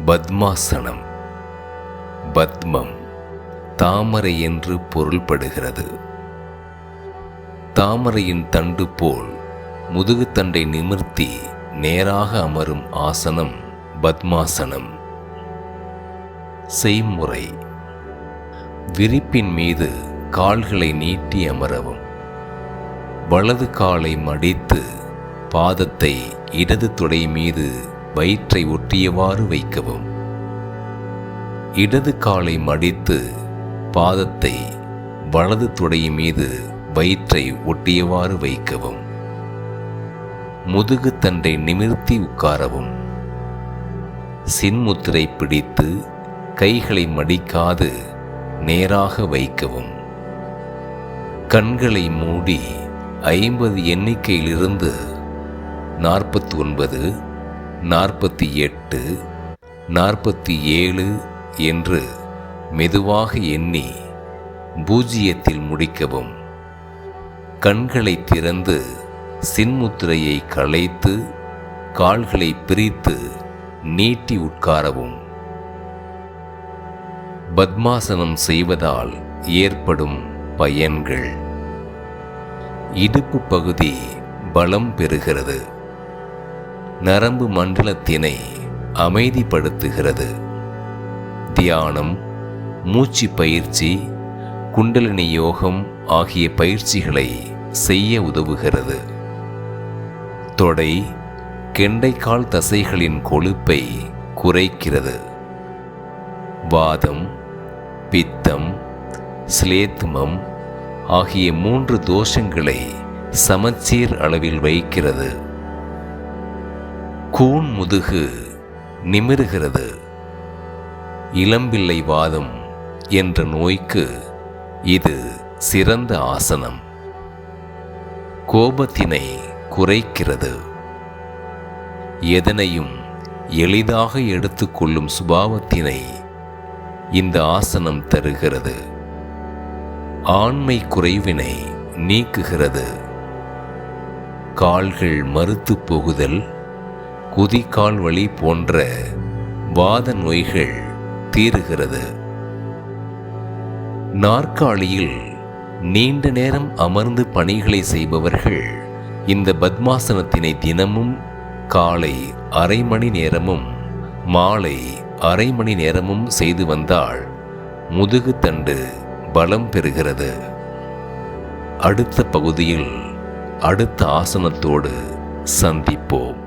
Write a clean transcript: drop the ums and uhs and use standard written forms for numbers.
பத்மாசனம். பத்மம் தாமரை என்று பொருள்படுகிறது. தாமரையின் தண்டு போல் முதுகுத்தண்டை நிமிர்த்தி நேராக அமரும் ஆசனம் பத்மாசனம். செய்முறை: விரிப்பின் மீது கால்களை நீட்டி அமரவும். வலது காலை மடித்து பாதத்தை இடது தொடை மீது வயிற்றை ஒட்டியவாறு வைக்கவும். இடது காலை மடித்து பாதத்தை வலது தொடை மீது வயிற்றை ஒட்டியவாறு வைக்கவும். முதுகுத்தண்டை நிமிர்த்தி உட்காரவும். சின்முத்திரை பிடித்து கைகளை மடிக்காது நேராக வைக்கவும். கண்களை மூடி 50 எண்ணிக்கையிலிருந்து 49, 48, 47 என்று மெதுவாக எண்ணி 0 முடிக்கவும். கண்களை திறந்து சின்முத்திரையை களைத்து கால்களை பிரித்து நீட்டி உட்காரவும். பத்மாசனம் செய்வதால் ஏற்படும் பயன்கள்: இடுப்பு பகுதி பலம் பெறுகிறது. நரம்பு மண்டலத்தினை அமைதிப்படுத்துகிறது. தியானம், மூச்சு பயிற்சி, குண்டலினி யோகம் ஆகிய பயிற்சிகளை செய்ய உதவுகிறது. தொடை, கெண்டைக்கால் தசைகளின் கொழுப்பை குறைக்கிறது. வாதம், பித்தம், ஸ்லேத்மம் ஆகிய 3 தோஷங்களை சமச்சீர் அளவில் வைக்கிறது. கூன் முதுகு நிமிருகிறது. இளம்பிள்ளை வாதம் என்ற நோய்க்கு இது சிறந்த ஆசனம். கோபத்தினை குறைக்கிறது. எதனையும் எளிதாக எடுத்துக்கொள்ளும் சுபாவத்தினை இந்த ஆசனம் தருகிறது. ஆண்மை குறைவினை நீக்குகிறது. கால்கள் மறுத்து போகுதல், குதிகால் வலி போன்ற வாத நோய்கள் தீருகிறது. நாற்காலியில் நீண்ட நேரம் அமர்ந்து பணிகளை செய்பவர்கள் இந்த பத்மாசனத்தினை தினமும் காலை அரை மணி நேரமும் மாலை அரை மணி நேரமும் செய்து வந்தால் முதுகுத்தண்டு பலம் பெறுகிறது. அடுத்த பகுதியில் அடுத்த ஆசனத்தோடு சந்திப்போம்.